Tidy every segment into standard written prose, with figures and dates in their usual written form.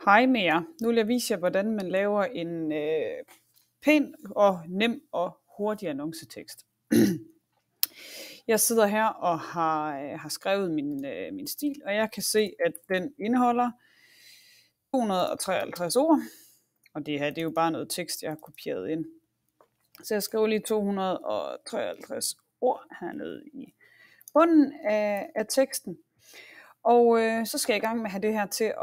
Hej med jer. Nu vil jeg vise jer, hvordan man laver en pæn og nem og hurtig annoncetekst. Jeg sidder her og har skrevet min stil, og jeg kan se, at den indeholder 253 ord. Og det her, det er jo bare noget tekst, jeg har kopieret ind. Så jeg skriver lige 253 ord hernede i bunden af teksten. Og så skal jeg i gang med at have det her til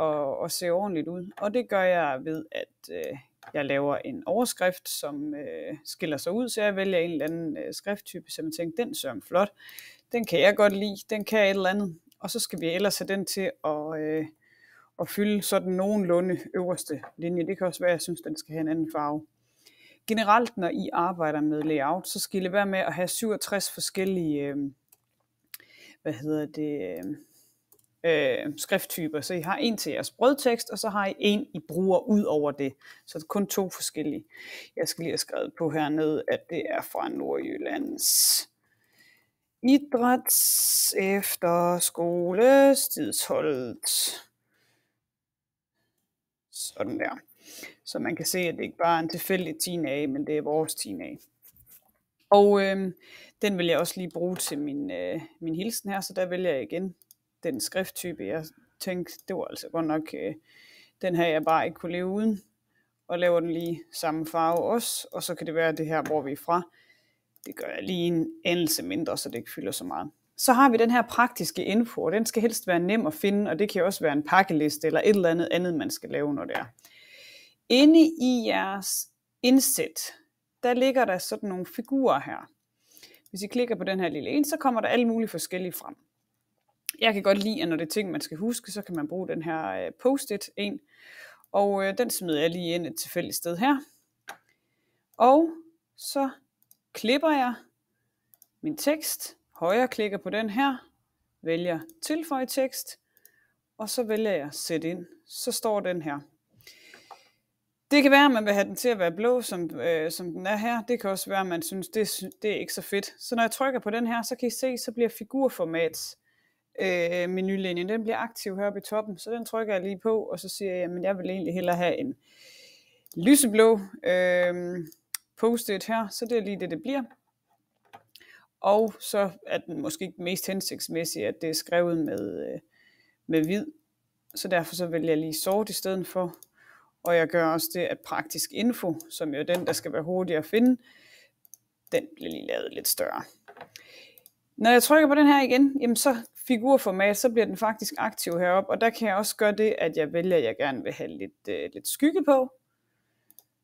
at se ordentligt ud. Og det gør jeg ved, at jeg laver en overskrift, som skiller sig ud. Så jeg vælger en eller anden skrifttype, som jeg tænker, den ser flot. Den kan jeg godt lide, den kan et eller andet. Og så skal vi ellers have den til at fylde sådan nogenlunde øverste linje. Det kan også være, at jeg synes, den skal have en anden farve. Generelt, når I arbejder med layout, så skal I lade være med at have 67 forskellige skrifttyper. Så I har en til jeres brødtekst, og så har I en, I bruger ud over det. Så det er kun 2 forskellige. Jeg skal lige have skrevet på hernede, at det er fra Nordjyllands Idræts Efterskole Stidsholdt. Sådan der. Så man kan se, at det ikke bare er en tilfældig 10 af, men det er vores 10 af. Og den vil jeg også lige bruge til min hilsen her, så der vælger jeg igen den skrifttype. Jeg tænkte, det var altså godt nok den her, jeg bare ikke kunne leve uden. Og laver den lige samme farve også, og så kan det være det her, hvor vi er fra. Det gør jeg lige en anelse mindre, så det ikke fylder så meget. Så har vi den her praktiske info, og den skal helst være nem at finde, og det kan også være en pakkeliste eller et eller andet, man skal lave, når det er. Inde i jeres indsæt, der ligger der sådan nogle figurer her. Hvis I klikker på den her lille en, så kommer der alle mulige forskellige frem. Jeg kan godt lide, at når det er ting, man skal huske, så kan man bruge den her post-it en. Og den smider jeg lige ind et tilfældigt sted her. Og så klipper jeg min tekst, højreklikker på den her, vælger tilføj tekst, og så vælger jeg sæt ind. Så står den her. Det kan være, at man vil have den til at være blå, som den er her. Det kan også være, at man synes, det er ikke så fedt. Så når jeg trykker på den her, så kan I se, så bliver figurformat menulinjen, den bliver aktiv heroppe i toppen. Så den trykker jeg lige på, og så siger jeg, at jeg vil egentlig hellere have en lyseblå post-it her. Så det er lige det bliver. Og så er den måske ikke mest hensigtsmæssigt, at det er skrevet med hvid. Så derfor så vælger jeg lige sort i stedet for. Og jeg gør også det, at praktisk info, som jo er den, der skal være hurtigere at finde, den bliver lige lavet lidt større. Når jeg trykker på den her igen, jamen så figurformat, så bliver den faktisk aktiv heroppe. Og der kan jeg også gøre det, at jeg vælger, at jeg gerne vil have lidt skygge på.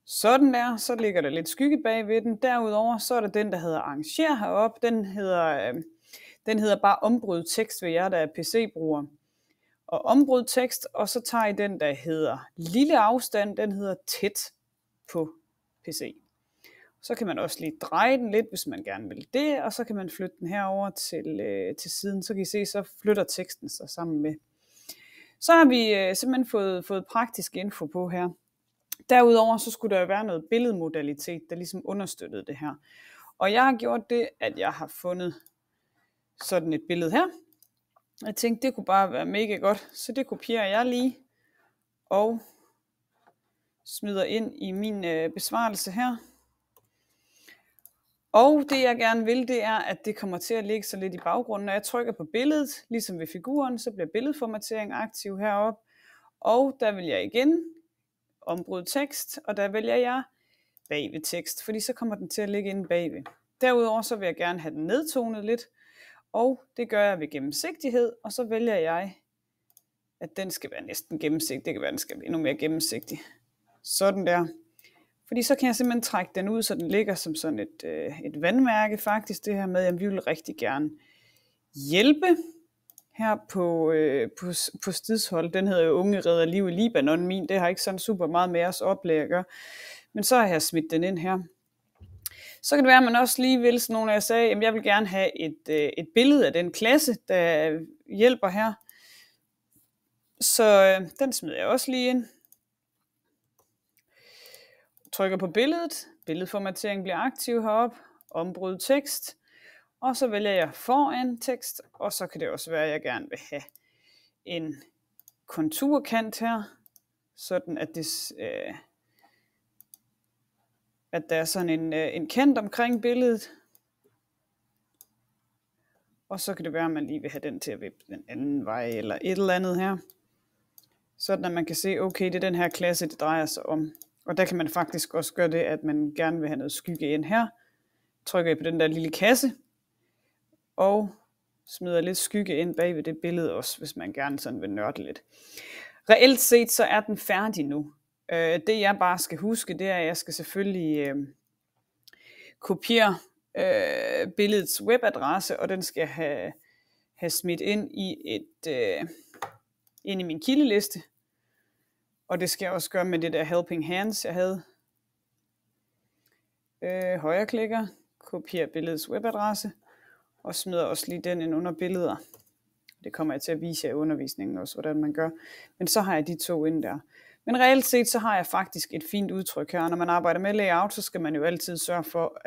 Sådan der, så ligger der lidt skygge bag ved den. Derudover så er der den, der hedder arranger heroppe. Den hedder bare ombryd tekst ved jer, der er PC-bruger. Og ombryd tekst, og så tager I den, der hedder lille afstand, den hedder tæt på PC. Så kan man også lige dreje den lidt, hvis man gerne vil det, og så kan man flytte den herover til siden, så kan I se, så flytter teksten sig sammen med. Så har vi simpelthen fået praktisk info på her. Derudover så skulle der jo være noget billedmodalitet, der ligesom understøttede det her. Og jeg har gjort det, at jeg har fundet sådan et billede her. Jeg tænkte, det kunne bare være mega godt, så det kopierer jeg lige og smider ind i min besvarelse her. Og det jeg gerne vil, det er, at det kommer til at ligge så lidt i baggrunden. Når jeg trykker på billedet, ligesom ved figuren, så bliver billedformatering aktiv heroppe. Og der vil jeg igen ombryde tekst, og der vælger jeg bagved tekst, fordi så kommer den til at ligge inde bagved. Derudover så vil jeg gerne have den nedtonet lidt. Og det gør jeg ved gennemsigtighed, og så vælger jeg, at den skal være næsten gennemsigtig. Det kan være, at den skal være endnu mere gennemsigtig. Sådan der. Fordi så kan jeg simpelthen trække den ud, så den ligger som sådan et vandmærke faktisk. Det her med, at vi vil rigtig gerne hjælpe her på Stidsholdt. Den hedder jo Unge Redder Liv i Libanon. Min, det har ikke sådan super meget med jeres oplæg at gøre. Men så har jeg smidt den ind her. Så kan det være, at man også lige vil, sådan nogle af jer sagde, at jeg vil gerne have et billede af den klasse, der hjælper her. Så den smider jeg også lige ind. Trykker på billedet. Billedformatering bliver aktiv heroppe. Ombryd tekst. Og så vælger jeg foran tekst. Og så kan det også være, at jeg gerne vil have en konturkant her. sådan at der er sådan en kant omkring billedet. Og så kan det være, at man lige vil have den til at vippe den anden vej, eller et eller andet her. Sådan at man kan se, okay, det er den her klasse, det drejer sig om. Og der kan man faktisk også gøre det, at man gerne vil have noget skygge ind her. Trykker I på den der lille kasse, og smider lidt skygge ind bag ved det billede også, hvis man gerne sådan vil nørde lidt. Reelt set, så er den færdig nu. Det jeg bare skal huske, det er, at jeg skal selvfølgelig kopiere billedets webadresse, og den skal have smidt ind i ind i min kildeliste. Og det skal jeg også gøre med det der helping hands, jeg havde. Højreklikker, kopierer billedets webadresse, og smider også lige den ind under billeder. Det kommer jeg til at vise jer i undervisningen også, hvordan man gør. Men så har jeg de to ind der. Men reelt set, så har jeg faktisk et fint udtryk her. Når man arbejder med layout, så skal man jo altid sørge for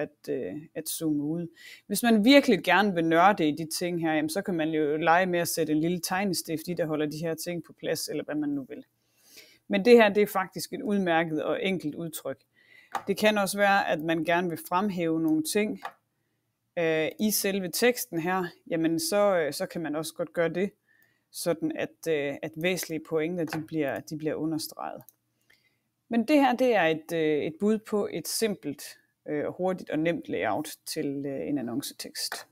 at zoome ud. Hvis man virkelig gerne vil nørde i de ting her, jamen, så kan man jo lege med at sætte en lille tegnestift i, der holder de her ting på plads, eller hvad man nu vil. Men det her, det er faktisk et udmærket og enkelt udtryk. Det kan også være, at man gerne vil fremhæve nogle ting i selve teksten her, jamen så kan man også godt gøre det, sådan at væsentlige pointer de bliver understreget. Men det her, det er et bud på et simpelt, hurtigt og nemt layout til en annoncetekst.